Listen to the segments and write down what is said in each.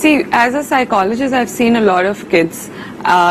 See, as a psychologist, I've seen a lot of kids,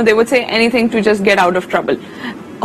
they would say anything to just get out of trouble.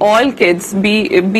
All kids, be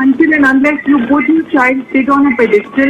until and unless you put your child sit on a pedestal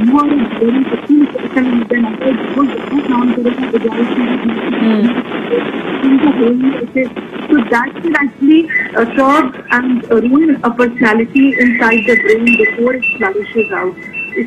So that can actually absorb and ruin a personality inside the brain before it flourishes out.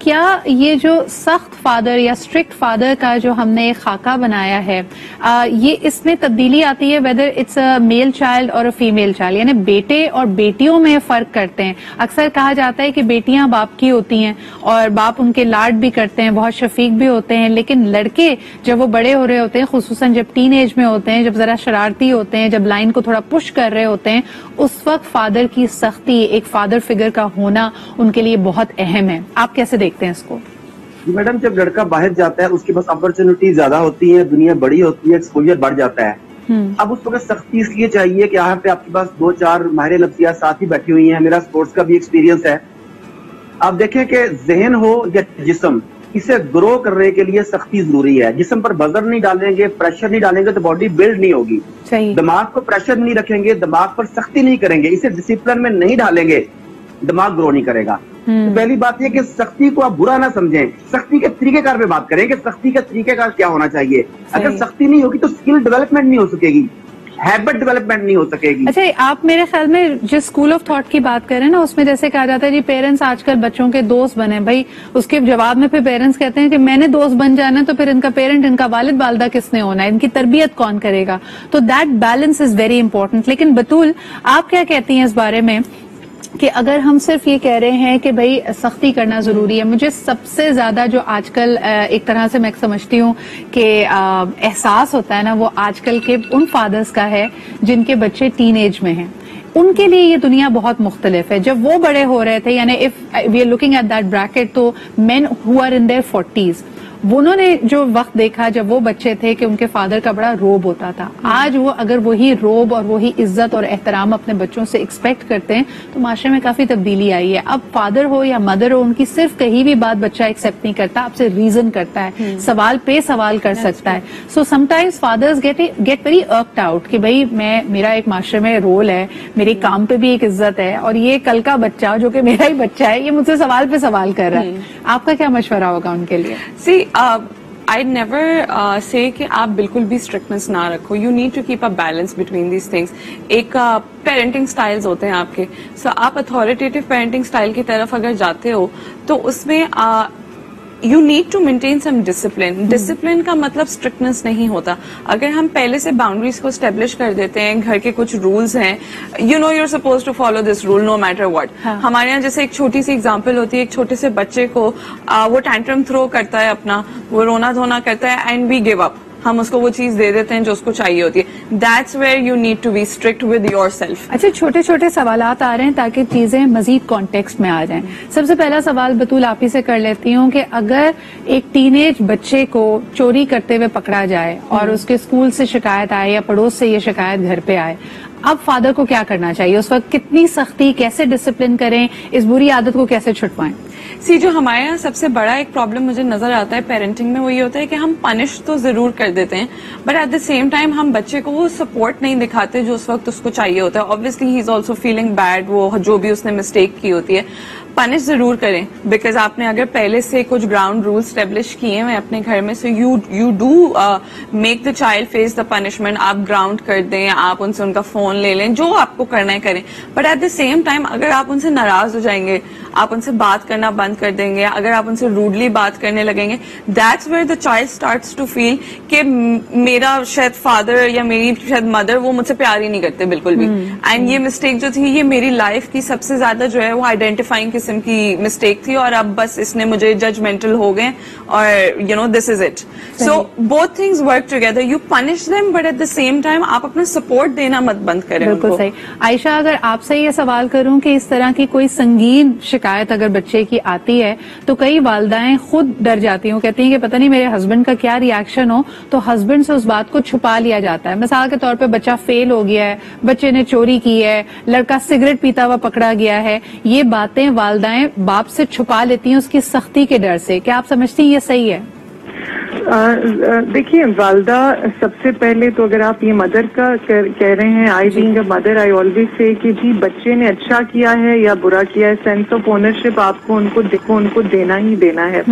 کیا یہ جو سخت father یا strict father کا جو ہم نے خاکہ بنایا ہے یہ اس میں تبدیلی آتی ہے whether it's a male child اور اے فیمیل چائلڈ, یعنی بیٹے اور بیٹیوں میں فرق کرتے ہیں؟ اکثر کہا جاتا ہے کہ بیٹیاں باپ کی ہوتی ہیں اور باپ ان کے لاڈ بھی کرتے ہیں, بہت شفیق بھی ہوتے ہیں, لیکن لڑکے جب وہ بڑے ہو رہے ہوتے ہیں, خصوصاً جب ٹین ایج میں ہوتے ہیں, جب ذرا شرارتی ہوتے ہیں, جب لائن کو تھوڑا پش کر رہے ہوتے ہیں, اس وقت فادر کی سختی, ایک فادر فگر کا ہونا ان کے لیے بہت اہم ہے. آپ کیسے دیکھتے ہیں اس کو؟ میڈم جب لڑکا باہر جاتا ہے اس کے پاس اپرچونٹی زیادہ ہوتی ہے, دنیا بڑی ہوتی ہے, ایکسپوجر بڑھ جاتا ہے. اب اس وقت سختی اس لیے چاہیے کہ یہاں پہ آپ کے پاس 2-4 ماہر نفسیات ساتھ ہی بیٹھی ہوئی ہیں, میرا سپورٹس کا بھی ایکسپیرینس ہے. آپ دیکھیں کہ ذہن ہو یا جسم, اسے گرو کرنے کے لیے سختی ضروری ہے. جسم پر وزن نہیں ڈالیں گے, پریشر نہیں ڈالیں گے تو باڈی بلڈ نہیں ہوگی. دماغ کو پریشر نہیں رکھیں گے, دماغ پر سختی نہیں کریں گے, اسے ڈسپلن میں نہیں ڈالیں گے, دماغ گرو نہیں کرے گا. پہلی بات یہ کہ سختی کو آپ برا نہ سمجھیں, سختی کے طریقہ کار پہ بات کریں کہ سختی کا طریقہ کار کیا ہونا چاہیے. اگر سختی نہیں ہوگی تو اسکل ڈیولپمنٹ نہیں ہو سکے گی, ہیبٹ ڈیولپمنٹ نہیں ہو سکے گی. اچھا, آپ میرے خیال میں جس اسکول آف تھاٹ کی بات کریں نا, اس میں جیسے کہا جاتا ہے جی پیرنٹس آج کل بچوں کے دوست بنے. بھائی اس کے جواب میں پھر پیرنٹس کہتے ہیں کہ میں نے دوست بن جانا ہے تو پھر ان کا پیرنٹ, ان کا والد والدہ کس نے ہونا ہے, ان کی تربیت کون کرے گا؟ تو that balance is very important. لیکن بطول, آپ کیا کہتی ہیں اس بارے میں کہ اگر ہم صرف یہ کہہ رہے ہیں کہ بھائی سختی کرنا ضروری ہے؟ مجھے سب سے زیادہ جو آج کل ایک طرح سے میں سمجھتی ہوں کہ احساس ہوتا ہے نا, وہ آج کل کے ان فادرز کا ہے جن کے بچے ٹین ایج میں ہیں. ان کے لیے یہ دنیا بہت مختلف ہے. جب وہ بڑے ہو رہے تھے, یعنی if we are looking at that bracket, تو مین who are in their 40s, انہوں نے جو وقت دیکھا جب وہ بچے تھے کہ ان کے فادر کا بڑا روب ہوتا تھا. آج وہ اگر وہی روب اور وہی عزت اور احترام اپنے بچوں سے ایکسپیکٹ کرتے ہیں تو معاشرے میں کافی تبدیلی آئی ہے. اب فادر ہو یا مدر ہو, ان کی صرف کہیں بھی بات بچہ ایکسپٹ نہیں کرتا, آپ سے ریزن کرتا ہے, سوال پہ سوال کر سکتا ہے. So some times fathers get very irked out کہ بھائی میرا ایک معاشرے میں رول ہے, میرے کام پہ بھی ایک عزت ہے, اور یہ کل کا بچہ جو کہ میرا ہی بچہ ہے یہ مجھ سے سوال پہ سوال کر رہا ہے. آپ کا کیا مشورہ ہوگا ان کے لیے؟ I never say کہ آپ بالکل بھی اسٹرکٹنس نہ رکھو. You need to keep a balance between these things. ایک پیرنٹنگ سٹائلز ہوتے ہیں آپ کے, سو آپ اتھارٹیٹیو پیرنٹنگ سٹائل کی طرف اگر جاتے ہو تو اس میں you need to maintain some discipline. Discipline کا مطلب اسٹرکٹنس نہیں ہوتا. اگر ہم پہلے سے باؤنڈریز کو اسٹیبلش کر دیتے ہیں, گھر کے کچھ رولز ہیں, you know you're supposed to follow this rule no matter what. ہمارے یہاں جیسے ایک چھوٹی سی ایگزامپل ہوتی ہے, ایک چھوٹے سے بچے کو وہ ٹینٹرم تھرو کرتا ہے اپنا, وہ رونا دھونا کرتا ہے, اینڈ وی گیو اپ, ہم اس کو وہ چیز دے دیتے ہیں جو اس کو چاہیے ہوتی ہے. That's where you need to be strict with yourself. اچھا, چھوٹے چھوٹے سوالات آ رہے ہیں تاکہ چیزیں مزید کانٹیکسٹ میں آ جائیں. سب سے پہلا سوال بطول آپ ہی سے کر لیتی ہوں کہ اگر ایک ٹین ایج بچے کو چوری کرتے ہوئے پکڑا جائے اور اس کے اسکول سے شکایت آئے یا پڑوس سے یہ شکایت گھر پہ آئے, اب فادر کو کیا کرنا چاہیے اس وقت؟ کتنی سختی, کیسے ڈسپلن کریں, اس بری عادت کو کیسے چھٹوائیں؟ جو ہمارے یہاں سب سے بڑا ایک پرابلم مجھے نظر آتا ہے پیرنٹنگ میں, وہ یہ ہوتا ہے کہ ہم پنش تو ضرور کر دیتے ہیں, but at the same time ہم بچے کو وہ سپورٹ نہیں دکھاتے جو اس وقت اس کو چاہیے ہوتا ہے. Obviously he is also feeling bad, وہ جو بھی اس نے مسٹیک کی ہوتی ہے. پنش ضرور کریں, بیکاز آپ نے اگر پہلے سے کچھ گراؤنڈ رول اسٹیبلش کیے ہوئے اپنے گھر میں, so you do make the child face the punishment. آپ گراؤنڈ کر دیں, آپ ان سے ان کا فون لے لیں, جو آپ کو کرنا ہے کریں. But at the same time اگر آپ ان سے ناراض ہو جائیں گے, آپ ان سے بات کرنا بند کر دیں گے, اگر آپ ان سے روڈلی بات کرنے لگیں گے, that's where the child starts to feel کہ میرا شاید فادر یا میری شاید مدر وہ مجھ سے پیار ہی نہیں کرتے بالکل بھی, اینڈ یہ مسٹیک جو تھی یہ میری لائف کی سب سے زیادہ جو ہے وہ آئیڈینٹیفائنگ قسم کی مسٹیک تھی, اور اب بس اس نے مجھے ججمنٹل ہو گئے, اور you know this is it. So both things work together. You punish them but at the same time آپ اپنا سپورٹ دینا مت بند کریں. بالکل صحیح. عائشہ, اگر آپ سے یہ سوال کروں کہ اس طرح کی کوئی سنگین شکایت اگر بچے کی آتی ہے تو کئی والدائیں خود ڈر جاتی ہوں, کہتی ہیں کہ پتہ نہیں میرے ہسبینڈ کا کیا ری ایکشن ہو, تو ہسبینڈ سے اس بات کو چھپا لیا جاتا ہے. مثال کے طور پہ بچہ فیل ہو گیا ہے, بچے نے چوری کی ہے, لڑکا سگریٹ پیتا ہوا پکڑا گیا ہے, یہ باتیں والدائیں باپ سے چھپا لیتی ہیں اس کی سختی کے ڈر سے. کیا آپ سمجھتی ہیں یہ صحیح ہے؟ دیکھیے, والدہ سب سے پہلے تو اگر آپ یہ مدر کا کہہ رہے ہیں, آئی being a mother I always say کہ جی بچے نے اچھا کیا ہے یا برا کیا ہے, سینس آف اونرشپ آپ کو ان کو دینا ہی دینا ہے.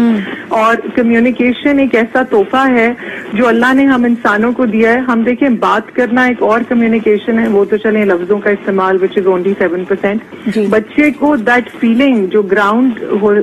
اور کمیونیکیشن ایک ایسا تحفہ ہے جو اللہ نے ہم انسانوں کو دیا ہے. ہم دیکھیں بات کرنا ایک اور کمیونیکیشن ہے, وہ تو چلیں لفظوں کا استعمال which is only 7%. بچے کو دیٹ فیلنگ جو گراؤنڈ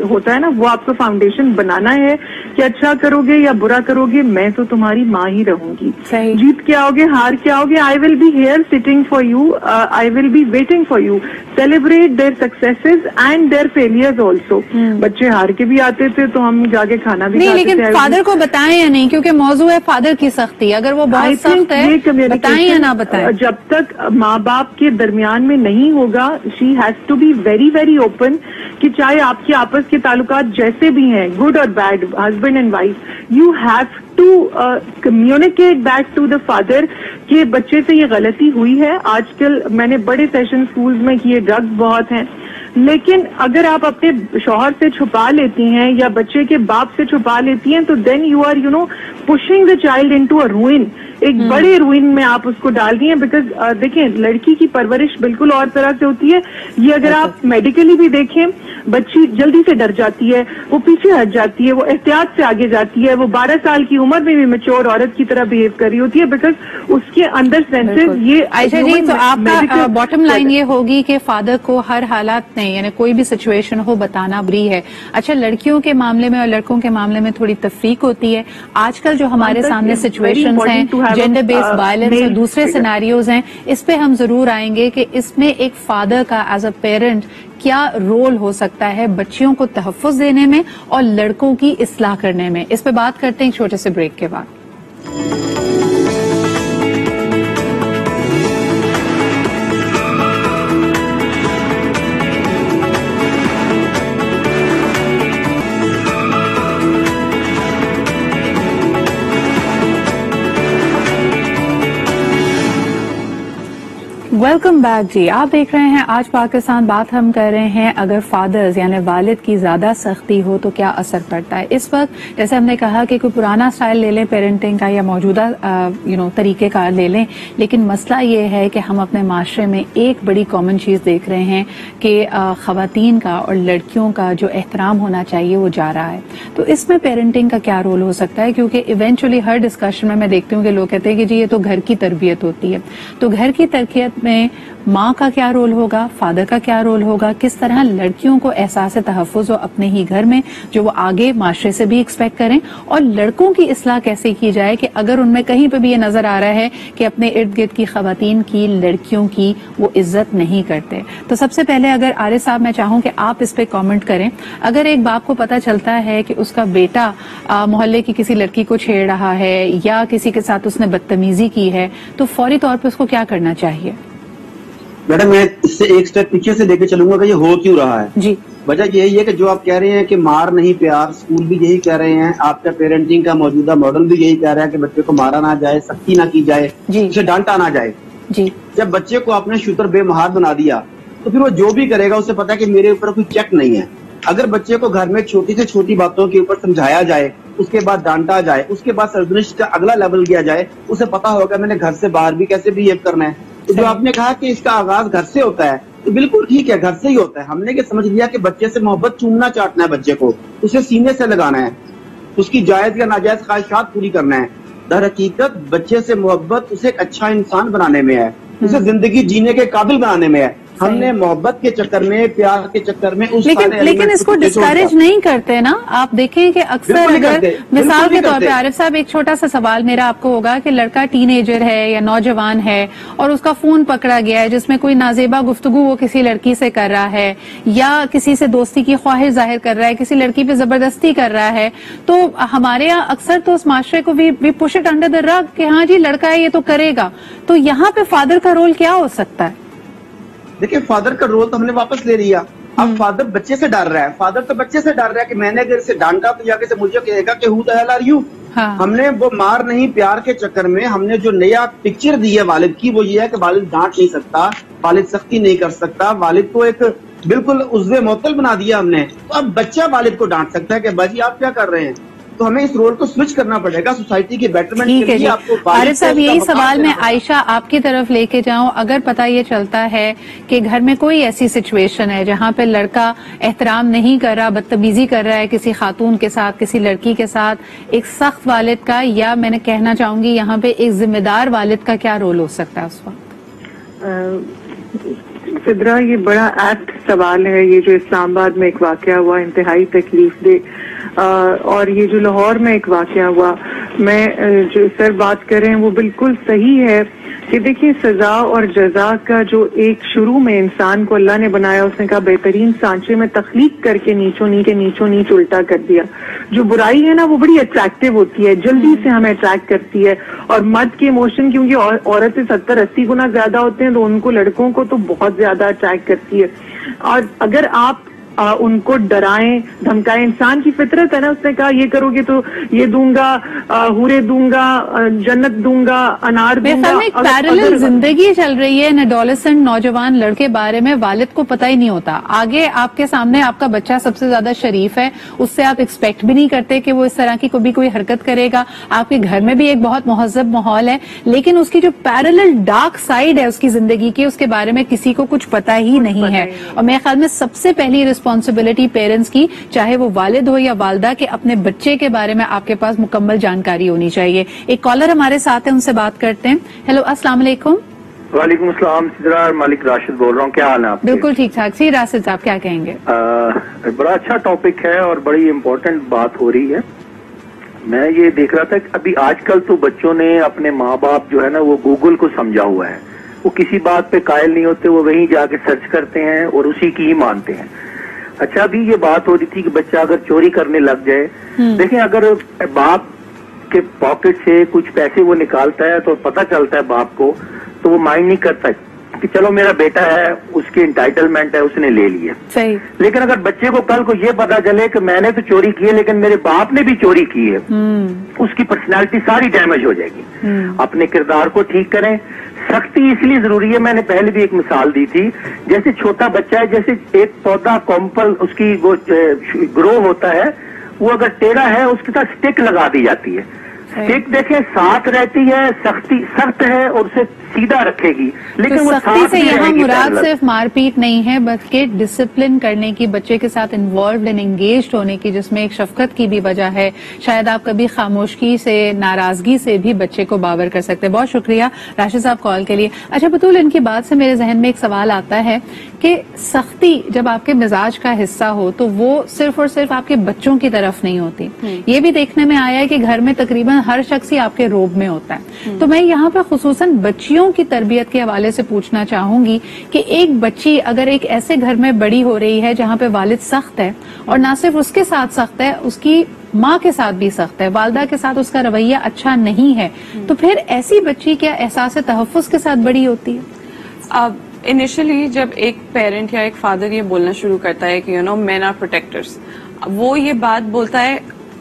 ہوتا ہے نا, وہ آپ کو فاؤنڈیشن بنانا ہے کہ اچھا کرو گے یا برا کرو گے, میں تو تمہاری ماں ہی رہوں گی. جیت کے آؤ گے, ہار کے آؤ گے, I will be here sitting for you, I will be waiting for you. Celebrate their successes and their failures also. بچے ہار کے بھی آتے تھے تو ہم جا کے کھانا بھی نہیں, لیکن فادر کو بتائیں یا نہیں, کیونکہ موضوع ہے فادر کی سختی. اگر وہ بہت سخت ہے, بتائیں یا نہ بتائیں. جب تک ماں باپ کے درمیان میں نہیں ہوگا, she has to be very very open کہ چاہے آپ کے آپس کے تعلقات جیسے بھی ہیں, گڈ اور bad, husband and wife, you have to communicate that to the father کہ بچے سے یہ غلطی ہوئی ہے. آج کل میں نے بڑے سیشن سکولز میں کیے, ڈرگز بہت ہیں, لیکن اگر آپ اپنے شوہر سے چھپا لیتی ہیں یا بچے کے باپ سے چھپا لیتی ہیں تو then you are pushing the child into a ruin. ایک بڑے روئن میں آپ اس کو ڈال دی ہیں. بیکاز دیکھیں لڑکی کی پرورش بالکل اور طرح سے ہوتی ہے. یہ اگر آپ میڈیکلی بھی دیکھیں, بچی جلدی سے ڈر جاتی ہے, وہ پیچھے ہٹ جاتی ہے, وہ احتیاط سے آگے جاتی ہے, وہ 12 سال کی عمر میں بھی میچور عورت کی طرح بہیو کر رہی ہوتی ہے بیکاز اس کے اندر سینسز. یہ عائشہ جی, تو آپ کا باٹم لائن یہ ہوگی کہ فادر کو ہر حالات میں, یعنی کوئی بھی سچویشن ہو, بتانا بری ہے. اچھا, لڑکیوں کے معاملے میں اور لڑکوں کے معاملے میں تھوڑی تفریق ہوتی ہے. آج کل جو ہمارے سامنے سچویشنز ہیں, جینڈر بیسڈ وائلنس اور دوسرے سیناریوز ہیں, اس پہ ہم ضرور آئیں گے کہ اس میں ایک فادر کا ایز اے پیرنٹ کیا رول ہو سکتا ہے بچیوں کو تحفظ دینے میں اور لڑکوں کی اصلاح کرنے میں. اس پہ بات کرتے ہیں ایک چھوٹے سے بریک کے بعد. ویلکم بیک جی. آپ دیکھ رہے ہیں آج پاکستان بات. ہم کر رہے ہیں اگر فادرز یعنی والد کی زیادہ سختی ہو تو کیا اثر پڑتا ہے. اس وقت جیسے ہم نے کہا کہ کوئی پرانا سٹائل لے لیں پیرنٹنگ کا یا موجودہ طریقہ کار لے لیں, لیکن مسئلہ یہ ہے کہ ہم اپنے معاشرے میں ایک بڑی کامن چیز دیکھ رہے ہیں کہ خواتین کا اور لڑکیوں کا جو احترام ہونا چاہیے وہ جا رہا ہے. تو اس میں پیرنٹنگ کا کیا رول ہو سکتا ہے, کیونکہ ایونچولی ہر ڈسکشن میں دیکھتی ہوں کہ لوگ کہتے ہیں کہ جی یہ تو گھر کی تربیت ہوتی ہے. تو گھر کی تربیت میں ماں کا کیا رول ہوگا, فادر کا کیا رول ہوگا, کس طرح لڑکیوں کو احساس تحفظ ہو اپنے ہی گھر میں جو وہ آگے معاشرے سے بھی ایکسپیکٹ کریں, اور لڑکوں کی اصلاح کیسے کی جائے کہ اگر ان میں کہیں پہ بھی یہ نظر آ رہا ہے کہ اپنے ارد گرد کی خواتین کی, لڑکیوں کی وہ عزت نہیں کرتے. تو سب سے پہلے اگر عارف صاحب میں چاہوں کہ آپ اس پہ کامنٹ کریں. اگر ایک باپ کو پتا چلتا ہے کہ اس کا بیٹا محلے کی کسی لڑکی کو چھیڑ رہا ہے یا کسی کے ساتھ اس نے بدتمیزی کی ہے, تو فوری طور پہ اس کو کیا کرنا چاہیے؟ میڈم میں اس سے ایک سٹیپ پیچھے سے دیکھ کے چلوں گا کہ یہ ہو کیوں رہا ہے. جی, وجہ یہی ہے کہ جو آپ کہہ رہے ہیں کہ مار نہیں پیار, اسکول بھی یہی کہہ رہے ہیں, آپ کا پیرنٹنگ کا موجودہ ماڈل بھی یہی کہہ رہا ہے کہ بچے کو مارا نہ جائے, سختی نہ کی جائے, اسے ڈانٹا نہ جائے. جی, جب بچے کو آپ نے شتر بے مہار بنا دیا تو پھر وہ جو بھی کرے گا اسے پتا ہے کہ میرے اوپر کوئی چیک نہیں ہے. اگر بچے کو گھر میں چھوٹی سے چھوٹی باتوں کے اوپر سمجھایا جائے, اس کے بعد ڈانٹا جائے, اس کے بعد سرزنش کا اگلا لیول کیا جائے, اسے پتا ہوگا میں نے گھر سے باہر بھی کیسے بہیو کرنا ہے. تو جو آپ نے کہا کہ اس کا آغاز گھر سے ہوتا ہے, تو بالکل ٹھیک ہے, گھر سے ہی ہوتا ہے. ہم نے یہ سمجھ لیا کہ بچے سے محبت چومنا چاٹنا ہے, بچے کو اسے سینے سے لگانا ہے, اس کی جائز یا ناجائز خواہشات پوری کرنا ہے. در حقیقت بچے سے محبت اسے ایک اچھا انسان بنانے میں ہے, اسے زندگی جینے کے قابل بنانے میں ہے. ہم نے محبت کے چکر میں, پیار کے چکر میں لیکن اس کو ڈسکریج نہیں کرتے نا. آپ دیکھیں کہ اکثر اگر مثال کے طور پہ عارف صاحب ایک چھوٹا سا سوال میرا آپ کو ہوگا کہ لڑکا ٹین ایجر ہے یا نوجوان ہے اور اس کا فون پکڑا گیا ہے جس میں کوئی نازیبا گفتگو وہ کسی لڑکی سے کر رہا ہے یا کسی سے دوستی کی خواہش ظاہر کر رہا ہے, کسی لڑکی پہ زبردستی کر رہا ہے, تو ہمارے یہاں اکثر تو اس معاشرے کو بھی پش اٹ انڈر دا رگ کہ ہاں جی لڑکا ہے یہ تو کرے گا. تو یہاں پہ فادر کا رول کیا ہو سکتا ہے؟ دیکھیں فادر کا رول تو ہم نے واپس لے لیا. اب فادر بچے سے ڈر رہا ہے, فادر تو بچے سے ڈر رہا ہے کہ میں نے اگر اسے ڈانٹا تو یا کہ مجھے کہے گا کہ ہو دا ہیل آر یو. ہم نے وہ مار نہیں پیار کے چکر میں ہم نے جو نیا پکچر دی ہے والد کی, وہ یہ ہے کہ والد ڈانٹ نہیں سکتا, والد سختی نہیں کر سکتا, والد کو ایک بالکل عضو معطل بنا دیا ہم نے. تو اب بچہ والد کو ڈانٹ سکتا ہے کہ باجی آپ کیا کر رہے ہیں, تو ہمیں اس رول کو سوئچ کرنا پڑے گا سوسائٹی کے بیٹرمنٹ کے لیے. آپ کو عارف صاحب یہی سوال میں عائشہ آپ کی طرف لے کے جاؤں. اگر پتہ یہ چلتا ہے کہ گھر میں کوئی ایسی سچویشن ہے جہاں پہ لڑکا احترام نہیں کر رہا, بدتمیزی کر رہا ہے کسی خاتون کے ساتھ, کسی لڑکی کے ساتھ, ایک سخت والد کا, یا میں نے کہنا چاہوں گی یہاں پہ ایک ذمہ دار والد کا کیا رول ہو سکتا ہے اس وقت؟ سدرا, یہ بڑا ایپٹ سوال ہے. یہ جو اسلام آباد میں ایک واقعہ ہوا انتہائی تکلیف دہ, اور یہ جو لاہور میں ایک واقعہ ہوا, میں جو سر بات کر رہے ہیں وہ بالکل صحیح ہے کہ دیکھیے سزا اور جزا کا جو ایک شروع میں انسان کو اللہ نے بنایا, اس نے کہا بہترین سانچے میں تخلیق کر کے نیچوں نیچ الٹا کر دیا. جو برائی ہے نا وہ بڑی اٹریکٹیو ہوتی ہے, جلدی سے ہمیں اٹریکٹ کرتی ہے, اور مرد کے ایموشن کیونکہ عورت سے 70-80 گنا زیادہ ہوتے ہیں تو ان کو لڑکوں کو تو بہت زیادہ اٹریکٹ کرتی ہے. اور اگر آپ ان کو ڈرائیں دھمکائیں, انسان کی فطرت ہے نا, اس نے کہا یہ کرو گے تو یہ دوں گا, حورے دوں گا, جنت دوں گا, انار دوں گا. ایک پیرلل زندگی چل رہی ہے ایڈولسنٹ نوجوان لڑکے بارے میں, والد کو پتہ ہی نہیں ہوتا. آگے آپ کے سامنے آپ کا بچہ سب سے زیادہ شریف ہے, اس سے آپ ایکسپیکٹ بھی نہیں کرتے کہ وہ اس طرح کی کوئی حرکت کرے گا. آپ کے گھر میں بھی ایک بہت مہذب ماحول ہے, لیکن اس کی جو پیرلل ڈارک سائڈ ہے اس کی زندگی کی, اس کے بارے میں کسی کو کچھ پتہ ہی نہیں ہے. اور میرے خیال میں سب سے پہلی ریسپانسبلٹی پیرنٹس کی, چاہے وہ والد ہو یا والدہ, کے اپنے بچے کے بارے میں آپ کے پاس مکمل جانکاری ہونی چاہیے. ایک کالر ہمارے ساتھ ہیں, ان سے بات کرتے ہیں. ہیلو, السلام علیکم. وعلیکم السلام. سدرا, مالک راشد بول رہا ہوں. کیا حال ہے آپ؟ بالکل ٹھیک ٹھاک. سی راشد صاحب کیا کہیں گے؟ بڑا اچھا ٹاپک ہے اور بڑی امپورٹنٹ بات ہو رہی ہے. میں یہ دیکھ رہا تھا کہ ابھی آج کل تو بچوں نے اپنے ماں باپ جو ہے نا وہ گوگل کو سمجھا ہوا ہے. وہ کسی بات پہ قائل نہیں ہوتے, وہ وہیں جا کے سرچ کرتے ہیں اور اسی کی ہی مانتے ہیں. اچھا, ابھی یہ بات ہو رہی تھی کہ بچہ اگر چوری کرنے لگ جائے, دیکھیں اگر باپ کے پاکٹ سے کچھ پیسے وہ نکالتا ہے تو پتہ چلتا ہے باپ کو, تو وہ مائنڈ نہیں کرتا کہ چلو میرا بیٹا ہے, اس کی انٹائٹلمنٹ ہے, اس نے لے لیا. لیکن اگر بچے کو کل کو یہ پتا چلے کہ میں نے تو چوری کی ہے لیکن میرے باپ نے بھی چوری کی ہے, اس کی پرسنالٹی ساری ڈیمیج ہو جائے گی. اپنے کردار کو ٹھیک کریں. سختی اس لیے ضروری ہے, میں نے پہلے بھی ایک مثال دی تھی, جیسے چھوٹا بچہ ہے, جیسے ایک پودا کومپل اس کی وہ گرو ہوتا ہے, وہ اگر ٹیڑھا ہے اس کے ساتھ اسٹک لگا دی جاتی ہے. اسٹک دیکھیں ساتھ رہتی ہے, سخت ہے اور اسے سیدھا رکھے گی, لیکن وہ سختی سے یہاں مراد صرف مار پیٹ نہیں ہے بلکہ ڈسپلن کرنے کی, بچے کے ساتھ انوالوڈ اینڈ انگیجڈ ہونے کی, جس میں ایک شفقت کی بھی وجہ ہے. شاید آپ کبھی خاموشی سے, ناراضگی سے بھی بچے کو باور کر سکتے. بہت شکریہ راشد صاحب کال کے لیے. اچھا بطول, ان کی بات سے میرے ذہن میں ایک سوال آتا ہے کہ سختی جب آپ کے مزاج کا حصہ ہو تو وہ صرف اور صرف آپ کے بچوں کی طرف نہیں ہوتی. یہ بھی دیکھنے میں آیا ہے کہ گھر میں تقریباً ہر شخص ہی آپ کے روب میں ہوتا ہے. تو میں یہاں پہ خصوصاً بچیوں کی تربیت کے حوالے سے پوچھنا چاہوں گی کہ ایک بچی اگر ایک ایسے گھر میں بڑی ہو رہی ہے جہاں پہ والد سخت ہے, اور نہ صرف اس کے ساتھ سخت ہے, اس کی ماں کے ساتھ بھی سخت ہے, والدہ کے ساتھ اس کا رویہ اچھا نہیں ہے, تو پھر ایسی بچی کیا احساس تحفظ کے ساتھ بڑی ہوتی ہے؟ اب انیشلی جب ایک پیرنٹ یا ایک فادر یہ بولنا شروع کرتا ہے کہ مین آر پروٹیکٹرز, وہ یہ بات بولتا ہے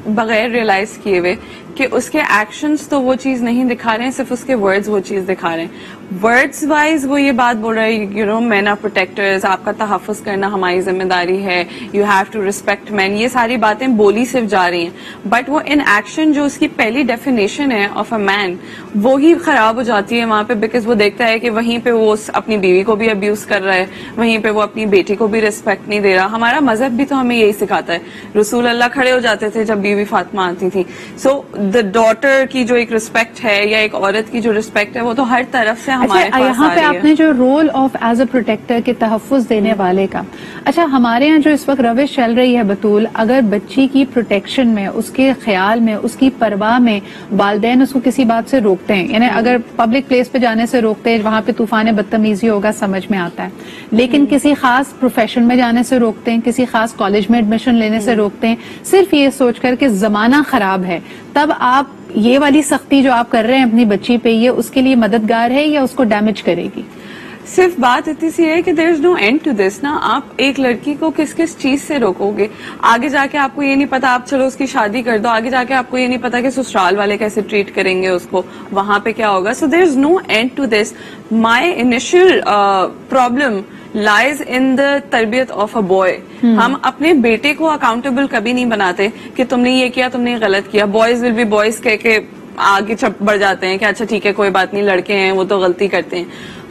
بغیر ریئلائز کیے ہوئے کہ اس کے ایکشنز تو وہ چیز نہیں دکھا رہے ہیں, صرف اس کے ورڈز وہ چیز دکھا رہے ہیں. ورڈز وائز وہ یہ بات بول رہے ہیں مین آر پروٹیکٹرز, آپ کا تحفظ کرنا ہماری ذمہ داری ہے, یو ہیو ٹو ریسپیکٹ مین, یہ ساری باتیں بولی صرف جا رہی ہیں, بٹ وہ ان ایکشن جو اس کی پہلی ڈیفینیشن ہے آف اے مین وہی خراب ہو جاتی ہے وہاں پہ, بیکاز وہ دیکھتا ہے کہ وہیں پہ وہ اپنی بیوی کو بھی ابیوز کر رہا ہے, وہیں پہ وہ اپنی بیٹی کو بھی ریسپیکٹ نہیں دے رہا. ہمارا مذہب بھی تو ہمیں یہی سکھاتا ہے, رسول اللہ کھڑے ہو جاتے تھے جب بیوی فاطمہ آتی تھی. سو دا ڈاٹر کی جو ایک رسپیکٹ ہے یا ایک عورت کی جو رسپیکٹ ہے وہ تو ہر طرف سے ہمارے پاس یہاں پہ آپ نے جو role of as a protector کے تحفظ دینے والے کا, اچھا ہمارے یہاں جو اس وقت روش چل رہی ہے بطول, اگر بچی کی پروٹیکشن میں, اس کے خیال میں, اس کی پرواہ میں والدین اس کو کسی بات سے روکتے ہیں, یعنی اگر پبلک پلیس پہ جانے سے روکتے ہیں, وہاں پہ طوفان بدتمیزی ہوگا سمجھ میں آتا ہے, لیکن کسی خاص پروفیشن میں جانے سے روکتے ہیں, کسی خاص کالج میں ایڈمیشن لینے سے روکتے ہیں, صرف یہ سوچ کر کہ زمانہ خراب ہے, تب آپ یہ والی سختی جو آپ کر رہے ہیں اپنی بچی پہ, یہ اس کے لیے مددگار ہے یا اس کو ڈیمیج کرے گی؟ صرف بات اتنی سی ہے کہ دیر از نو اینڈ ٹو دس نا. آپ ایک لڑکی کو کس کس چیز سے روکو گے؟ آگے جا کے آپ کو یہ نہیں پتا, آپ چلو اس کی شادی کر دو, آگے جا کے آپ کو یہ نہیں پتا کہ سسرال والے کیسے ٹریٹ کریں گے اس کو, وہاں پہ کیا ہوگا. So there is no end to this. My initial problem lies in the tarbiyat of a boy. ہم اپنے بیٹے کو اکاؤنٹیبل کبھی نہیں بناتے کہ تم نے یہ کیا، تم نے غلط کیا. بوائز ول بی بوائز کہہ کے آگے بڑھ جاتے ہیں کہ اچھا ٹھیک ہے کوئی بات نہیں، لڑکے ہیں وہ تو غلطی کرتے ہیں.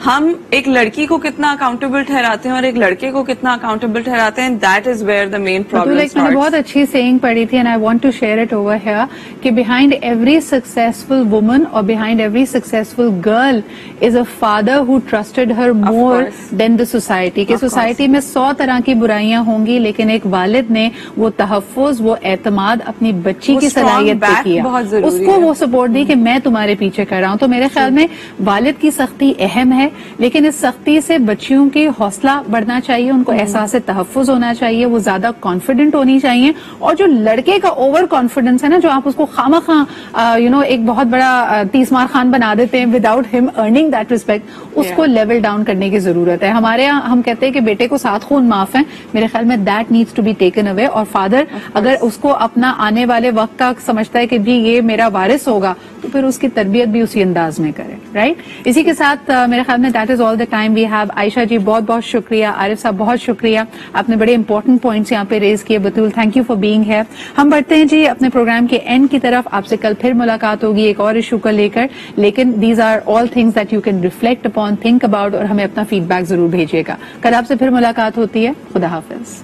ہم ایک لڑکی کو کتنا اکاؤنٹیبل ٹھہراتے ہیں اور ایک لڑکے کو کتنا اکاؤنٹیبل ٹھہراتے ہیں، that is where the main problem starts. میں نے بہت اچھی سیئنگ پڑھی تھی and I want to share it over here کہ بیہائنڈ ایوری سکسیسفل وومن اور behind every successful girl is a father who trusted her more than the society. کہ society میں 100 طرح کی برائیاں ہوں گی لیکن ایک والد نے وہ تحفظ، وہ اعتماد اپنی بچی کی صلاحیت پہ کیا، اس کو وہ سپورٹ دی کہ میں تمہارے پیچھے کر رہا ہوں. تو میرے خیال میں والد کی سختی اہم ہے، لیکن اس سختی سے بچیوں کی حوصلہ بڑھنا چاہیے، ان کو احساس تحفظ ہونا چاہیے، وہ زیادہ کانفیڈنٹ ہونی چاہیے. اور جو لڑکے کا اوور کانفیڈنس ہے نا، جو آپ اس کو خواہ ایک بہت بڑا تیسمار خان بنا دیتے ہیں وداؤٹ ہم ارننگ دیٹ ریسپیکٹ، اس کو لیول ڈاؤن کرنے کی ضرورت ہے. ہمارے یہاں ہم کہتے ہیں کہ بیٹے کو 7 خون معاف ہیں، میرے خیال میں that needs to be taken away. اور فادر اگر اس کو اپنا آنے والے وقت کا سمجھتا ہے کہ جی یہ میرا وارث ہوگا تو پھر اس کی تربیت بھی اسی انداز میں کرے. رائٹ، اسی کے ساتھ میرے خیال میں that is all the time we have. Ayesha ji بہت بہت شکریہ، عارف صاحب بہت شکریہ، آپ نے بڑے امپورٹنٹ پوائنٹس یہاں پہ ریز کیے. بطول thank you for being here. ہم بڑھتے ہیں جی اپنے پروگرام کے اینڈ کی طرف. آپ سے کل پھر ملاقات ہوگی ایک اور ایشو کو لے کر، لیکن these are all things that you can reflect upon, think about, اور ہمیں اپنا فیڈ بیک ضرور بھیجیے گا. کل آپ سے پھر ملاقات ہوتی ہے. خدا حافظ.